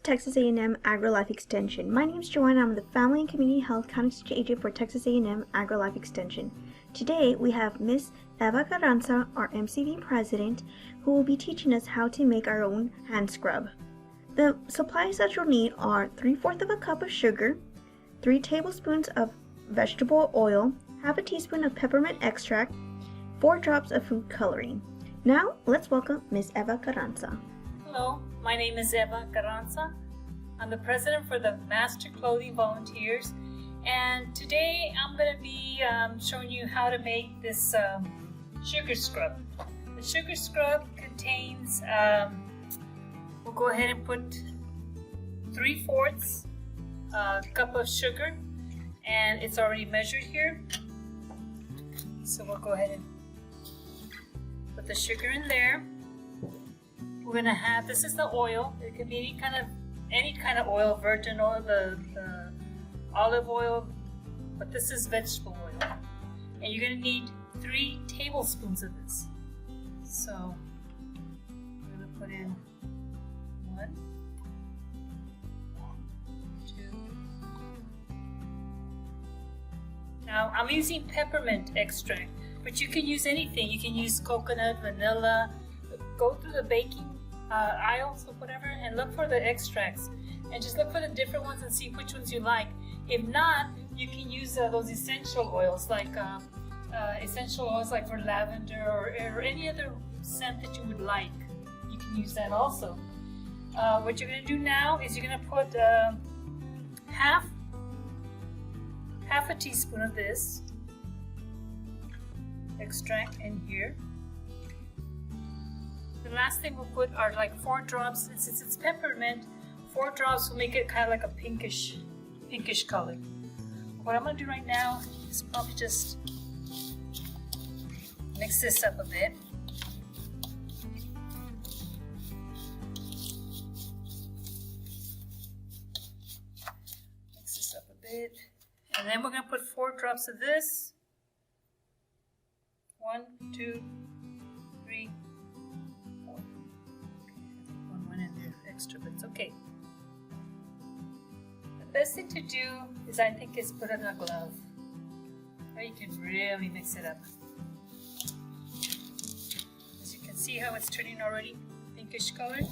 Texas A&M AgriLife Extension. My name is Joanna. I'm the Family and Community Health County Agent for Texas A&M AgriLife Extension. Today we have Miss Eva Carranza, our MCV President, who will be teaching us how to make our own hand scrub. The supplies that you'll need are 3/4 of a cup of sugar, 3 tablespoons of vegetable oil, half a teaspoon of peppermint extract, 4 drops of food coloring. Now let's welcome Miss Eva Carranza. Hello, my name is Eva Carranza. I'm the president for the Master Clothing Volunteers, and today I'm going to be showing you how to make this sugar scrub. The sugar scrub contains, we'll go ahead and put 3/4 cup of sugar, and it's already measured here. So we'll go ahead and put the sugar in there. We're gonna have, this is the oil. It can be any kind of oil, virgin oil, the olive oil, but this is vegetable oil. And you're gonna need 3 tablespoons of this. So we're gonna put in 1, 2. Now I'm using peppermint extract, but you can use anything. You can use coconut, vanilla. Go through the baking aisles or whatever and look for the extracts, and just look for the different ones and see which ones you like. If not, you can use those essential oils like for lavender or any other scent that you would like. You can use that also. What you're going to do now is you're going to put half a teaspoon of this extract in here. The last thing we'll put are like 4 drops, and since it's peppermint, 4 drops will make it kind of like a pinkish color. What I'm going to do right now is probably just mix this up a bit. Mix this up a bit. And then we're going to put 4 drops of this. 1, 2, 3, 4. Okay, one went in there extra, but it's okay. The best thing to do is, I think, is put on a glove. Now you can really mix it up. As you can see how it's turning already pinkish color. You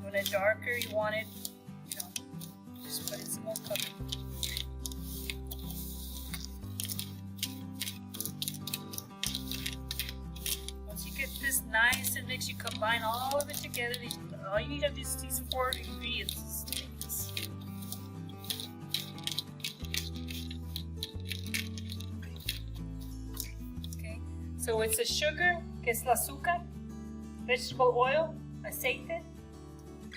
want it darker, you want it, just put in some more color. This nice and mix, you combine all of it together. All you need are these 4 ingredients to make this. Okay, so it's the sugar, que es el azúcar, vegetable oil, aceite,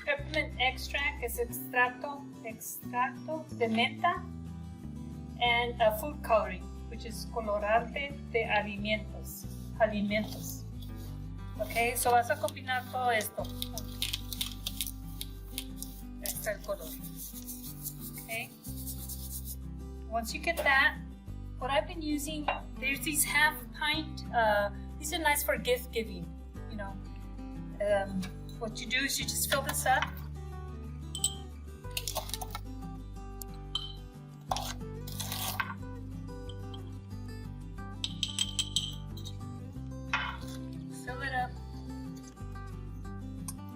peppermint extract, que es extracto de menta, and food coloring, which is colorante de alimentos. Okay, so vas a combinar todo esto. Este el color. Okay. Once you get that, what I've been using, there's these half pint. These are nice for gift giving. What you do is you just fill this up. Fill it up.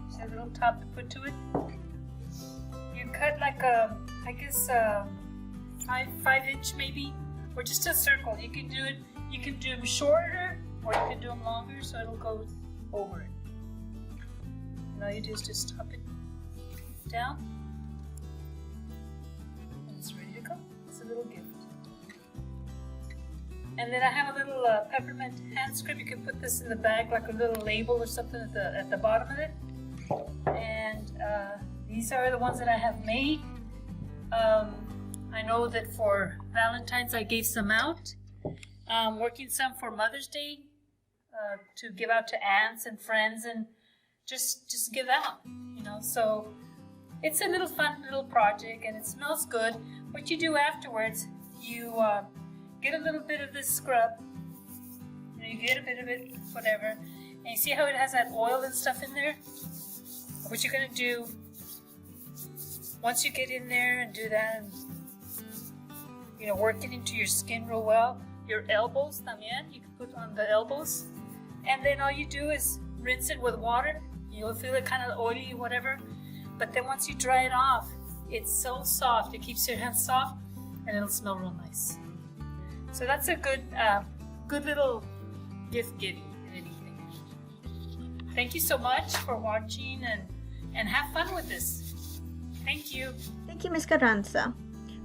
See a little top to put to it. You cut like I guess 5-inch maybe, or just a circle. You can do it. You can do them shorter, or you can do them longer, so it'll go over it. And all you do is just top it down, and it's ready to go. It's a little gift. And then I have a little peppermint hand scrub. You can put this in the bag like a little label or something at the bottom of it. And these are the ones that I have made. I know that for Valentine's I gave some out. Working some for Mother's Day to give out to aunts and friends, and just give out. So it's a little fun little project, and it smells good. What you do afterwards, you get a little bit of this scrub. You get a bit of it, whatever. And you see how it has that oil and stuff in there? what you're going to do, once you get in there and do that, and, work it into your skin real well, your elbows también, you can put on the elbows, and then all you do is rinse it with water. You'll feel it kind of oily, whatever, but then once you dry it off, it's so soft. It keeps your hands soft, and it'll smell real nice. So that's a good little gift giving in anything. Thank you so much for watching, and have fun with this. Thank you. Thank you, Ms. Carranza.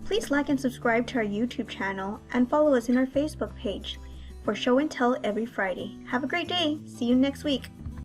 Please like and subscribe to our YouTube channel and follow us in our Facebook page for show and tell every Friday. Have a great day. See you next week.